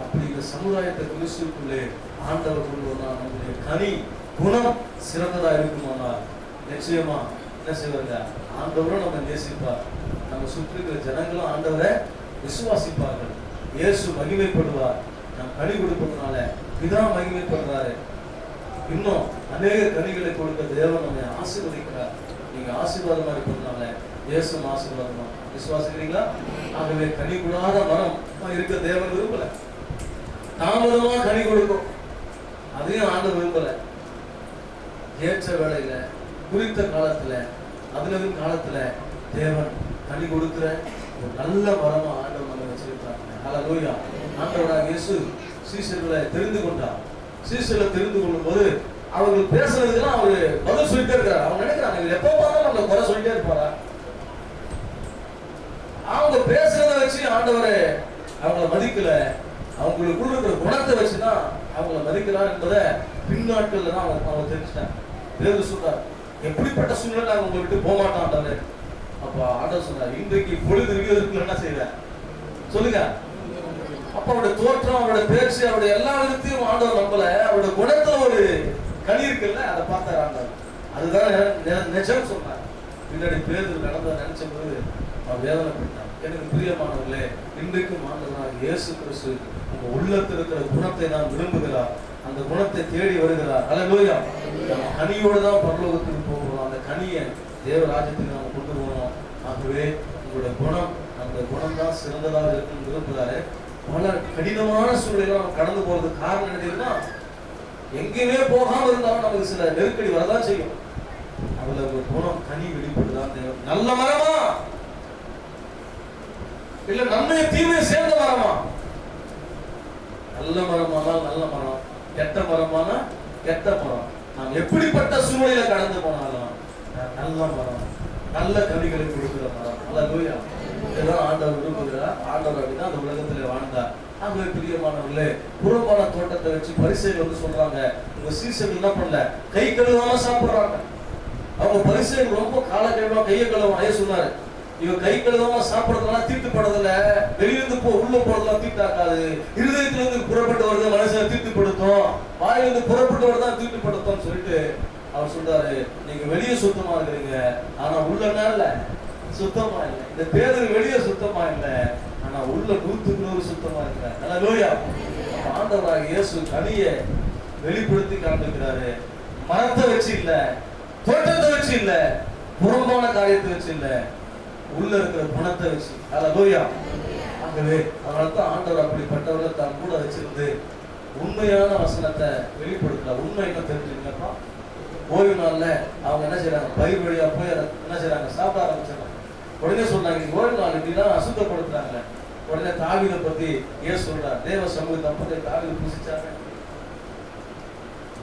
அப்படி இந்த சமுதாயத்தை கிறிஸ்துவுக்குள்ளே ஆண்டவர் கொண்டு வந்தால் நம்முடைய கனி குணம் சிறந்ததா இருக்குமானால் நிச்சயமா என்ன செய்வாங்க, ஆண்டவரும் நம்ம நேசிப்பார், நம்ம சுற்றி இருக்கிற ஜனங்களும் ஆண்டவரை விசுவாசிப்பார்கள், இயேசு மகிமைப்படுவார். நாம் கனி கொடுப்பதனால பிதா மகிமைப்படுறாரு. இன்னும் அநேக கனிகளை கொடுக்க தேவன் நம்மை ஆசீர்வதிக்கிறார். நீங்க ஆசீர்வாதமா இருப்பதனால இயேசு ஆசீர்வாதமா விசுவாசிக்கிறீங்களா? ஆகவே கனி கூடாத மரம் இருக்க தேவன் விரும்பல. தாமதமா கனி கொடுக்கும், அதையும் ஆண்டவர் விரும்பல. ஏற்ற வேளையில குறித்த காலத்துல அதிலும் காலத்துல தேவன் கனி கொடுக்கிற ஒரு நல்ல மரமா ஆண்டவர் நம்ம வச்சிருக்காங்க. ஹல்லேலூயா. ஆண்டவராக இயேசு சீஷர்களை தெரிந்து கொண்டார். சீஷர்களை தெரிந்து கொள்ளும் போது அவர்கள் பேசுறதுக்கெல்லாம் அவரு பதில் சொல்லிட்டே இருக்கிறார். அவங்க நினைக்கிறாங்க எப்போ பார்த்தாலும் நம்மளை குறை சொல்லிட்டே இருப்பாரா? அவங்க பேசுறத வச்சு ஆண்டவரை அவங்கள மதிக்கல, அவங்களுக்குள்ள இருக்கிற குணத்தை வச்சுதான் அவங்கள மதிக்கிறார் என்பதை பின்னாட்கள்ல தான் அவங்க தெரிஞ்சுட்டாங்க. பேரு சொல்றார், எப்படிப்பட்ட சூழ்நிலை அவங்க உங்களை விட்டு போக மாட்டான்டாரு. அப்ப ஆண்டவர் சொன்னார், இன்றைக்கு பொழுது இருக்கிறதுக்கு என்ன செய்வேன் சொல்லுங்க. அப்ப அவருடைய தோற்றம், அவருடைய பேச்சு, அவருடைய எல்லா விதத்தையும் ஆண்டவர் நம்பல. அவருடைய குணத்துல ஒரு கனி இருக்குல்ல, அதை பார்த்தார் ஆண்டவர். அதுதான் நிஜம் சொன்னார். பின்னாடி பேரு நடந்ததை நினைச்ச போது அவர் வேதனைப்பட்டார். எனக்கு பிரியமானவர்களே, இன்றைக்கும் ஆண்டவராக இயேசு கிறிஸ்து உங்க உள்ளத்தில் இருக்கிற குணத்தை நான் விரும்புகிறார். அந்த குணத்தை தேடி வருகிறார். ஹல்லேலூயா. நம்ம கனியோடு தான் பரலோகத்துக்கு போகிறோம். அந்த கனியை தேவராஜ்யத்துக்கு நாம் கொண்டு போகணும். ஆகவே உங்களுடைய குணம், அந்த குணம் தான் சிறந்ததாக இருக்குன்னு விரும்புகிறாரு. பல கடினமான சூழ்நிலை நம்ம கடந்து போறதுக்கு காரணம் என்னன்னா, எங்கேயுமே போகாம இருந்தாலும் நமக்கு சில நெருக்கடி வரதான் செய்யும். அதுல ஒரு குணம் கனி வெளிப்படுதான் தேவை. நல்ல மரமா இல்ல நன்மையை தீமையை சேர்ந்த மரமா? நல்ல மரமானால் நல்ல மரம், கெட்ட மரமான கெட்ட மரம். நாம் எப்படிப்பட்ட சூழ்நிலையில கடந்து போனாலும் நல்ல மரம், நல்ல கனிகளை கொடுக்கிற மரம். ஹல்லேலூயா. இதுதான் ஆண்டவர் விரும்புகிறார். ஆண்டவர் அப்படிதான் அந்த உலகத்திலே வாழ்ந்தார். ஆகவே பிரியமானவர்களே, புறம்பான தோட்டத்தை வச்சு பரிசேயர்கள் வந்து சொல்றாங்க, உங்க சீஷர்கள் என்ன பண்ணல, கை கழுவாம சாப்பிடுறாங்க. அவங்க பரிசேயர்கள் ரொம்ப காலக்கிழமை கையை கழுவானே சொன்னாரு. இவன் கை கழுவாம சாப்பிடறதுனால தீட்டுப்படுறதுல, வெளியிருந்து உள்ள போறதுலாம் தீட்டாக்காது. இருதயத்திலிருந்து புறப்பட்டு வருது மனுஷனை தீட்டுப்படுத்தும், வாயிலிருந்து புறப்பட்டு வருதான் தீட்டுப்படுத்தும் சொல்லிட்டு அவர் சொல்றாரு, நீங்க வெளியே சுத்தமா இருக்கிறீங்க, ஆனா உள்ள இல்ல சுத்தமா இல்லை. இந்த பேருக்கு வெளியே சுத்தமா இல்லை, ஆனா உள்ள 100% சுத்தமா இருக்கிற. ஹல்லேலூயா. ஆண்டவராக இயேசு கனியை வெளிப்படுத்தி காண்பிக்கிறாரு. மரத்தை வச்சு இல்ல, தோட்டத்தை வச்சு இல்ல, புறம்பான காரியத்தை வச்சு இல்ல, உள்ள இருக்கிற குணத்தை வச்சு. ஹல்லேலூயா. ஆகவே அதனால்தான் ஆண்டவர் அப்படிப்பட்டவர்களை தான் கூட வச்சிருந்து உண்மையான வசனத்தை வெளிப்படுத்தலாம். உண்மை என்ன தெரிஞ்சுங்கப்பா, ஓய்வு நாள்ல அவங்க என்ன செய்யறாங்க, பயிர் வழியா போய் என்ன செய்யறாங்க, சாப்பிட ஆரம்பிச்சாங்க. உடனே சொன்னாங்க, ஓய்வு நாள் இப்படிலாம் அசுத்தப்படுத்துறாங்க. உடனே தாவீதை பத்தி ஏன் சொல்றார், தேவ சமூகத்தை அப்பதே தாவீதை பூசிச்சாங்க.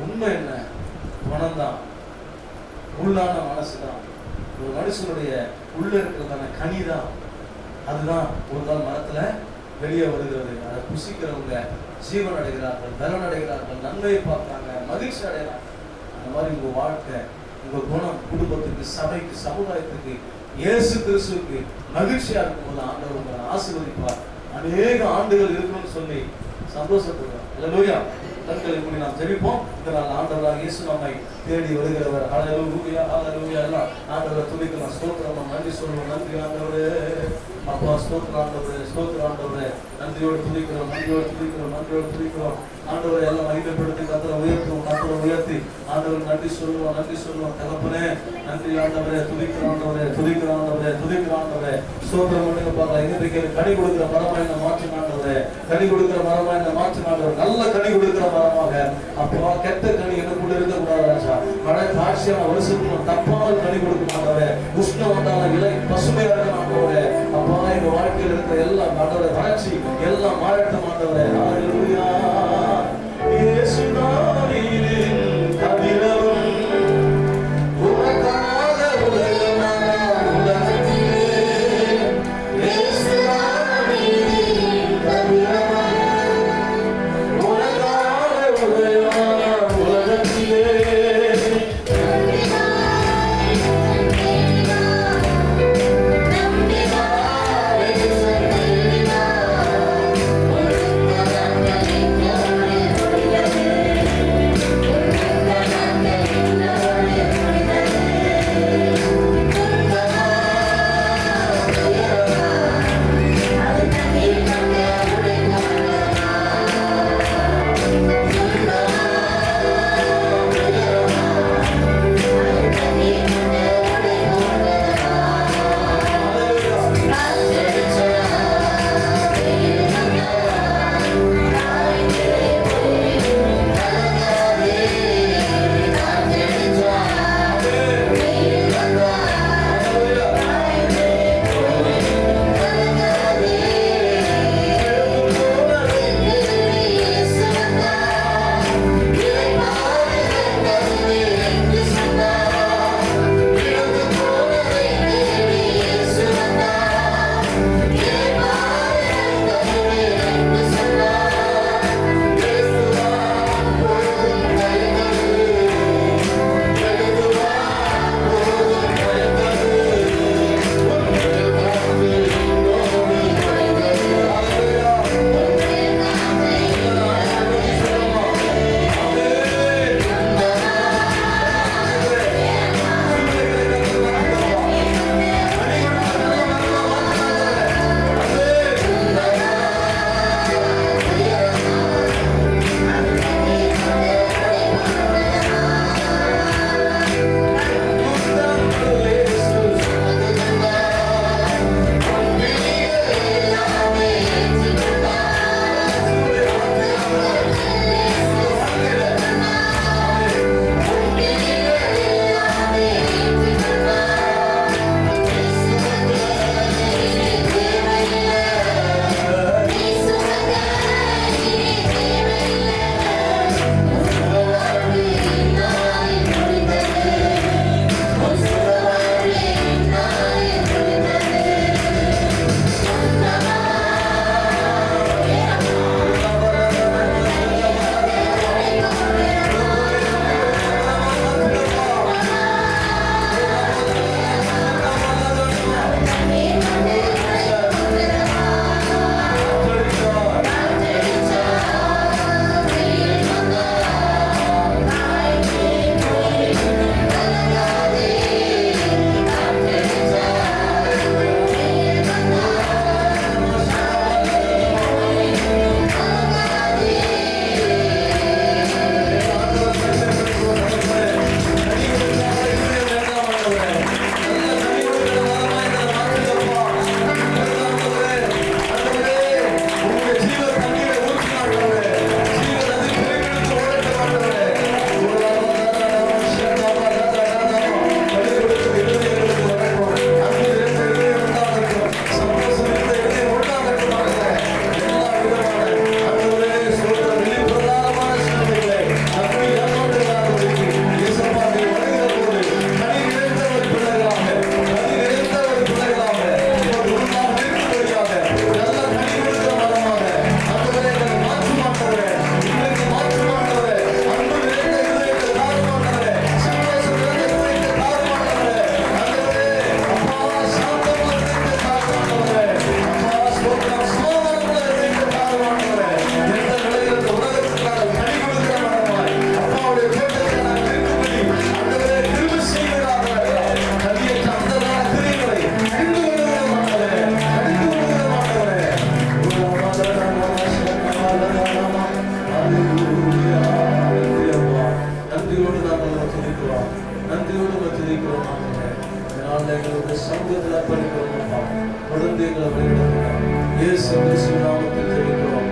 உண்மை என்ன, குணம்தான், உள்ளான மனசுதான். ஒரு மனுஷனுடைய உள்ள இருக்கிறதான கனிதான், அதுதான் ஒரு நாள் மரத்துல வெளியே வருகிறது. அதை புசிக்கிறவங்க ஜீவன் அடைகிறார்கள், பலன் அடைகிறார்கள், நன்மையை பார்த்தாங்க, மகிழ்ச்சி அடைகிறாங்க. அந்த மாதிரி உங்க வாழ்க்கை, உங்க குணம் குடும்பத்துக்கு, சபைக்கு, சமுதாயத்துக்கு, இயேசு கிறிஸ்துவுக்கு மகிழ்ச்சியா இருக்கும்போது ஆண்டவர் உங்களை ஆசீர்வதிப்பார். அநேக ஆண்டுகள் இருக்கணும்னு சொல்லி சந்தோஷப்படுவார். ஹல்லேலூயா. கண்களை மூடி நாம் ஜெபிப்போம். இந்த நாள் ஆண்டவராக இயேசு நம்மை தேடி வருகிறவர். ஹல்லேலூயா, ஹல்லேலூயா. எல்லாம் ஆண்டவரை துதிக்கலாம், ஸ்தோத்திரம், நன்றி சொல்லுவோம். நன்றி ஆண்டவரே, அப்பா ஸ்தோத்திரம் ஆண்டவரே, ஸ்தோத்திரம் ஆண்டவரே. நன்றியோடு துதிக்கிறோம், நன்றியோடு துதிக்கிறோம், நன்றியோடு துதிக்கிறோம். ஆண்டவரை எல்லாம் மகிமைப்படுத்தி கர்த்தரை உயர்த்துவோம், கர்த்தரை உயர்த்தி ஆண்டவர் நன்றி சொல்லுவோம், நன்றி சொல்லுவோம். தகப்பனே நன்றி ஆண்டவரே, துதிக்கிற ஆண்டவரே, துதிக்கிற ஆண்டவரே, துதிக்கிற ஆண்டவரே. ஸ்தோத்திரம் பண்ணுங்க பார்க்கலாம். இன்றைக்கு கனி கொடுக்கிற மரமா இந்த மாற்று ஆண்டவரே, கனி கொடுக்கிற மரமா இந்த மாற்று ஆண்டவர், நல்ல கனி கொடுக்கிற மரமாக. அப்பா கெட்ட கனி எனக்குள்ள இருக்கக்கூடாது ராஜா. மழை காட்சியான வருஷத்துக்கு தப்பான கனி கொடுக்கும் ஆண்டவரே. உஷ்ணம் வந்தால இலை பசுமையாக இருக்க ஆண்டவரே. அப்பா எங்க வாழ்க்கையில் இருக்கிற எல்லாம் ஆண்டவரை வளர்ச்சி எல்லாம் மாறட்டும் ஆண்டவரே. ஹல்லேலூயா. இயேசு நாமத்திலே கதிரவன் உனக்காக உலகமெல்லாம் உலகத்திலே. இயேசு நாமத்திலே கதிரவன் உனக்காக உலகமெல்லாம் உலகத்திலே. நம்பினார் நன்றியோடு நாங்கள் துதிக்கிறோம், நன்றியோடு துதிக்கிறோம். எங்களுடைய சமூகத்தில் படிக்கிறோம். தொடர்ந்து எங்களை வழிநடத்துகிறோம். இயேசு கிறிஸ்துவின் நாமத்தில் ஜெபிக்கிறோம்.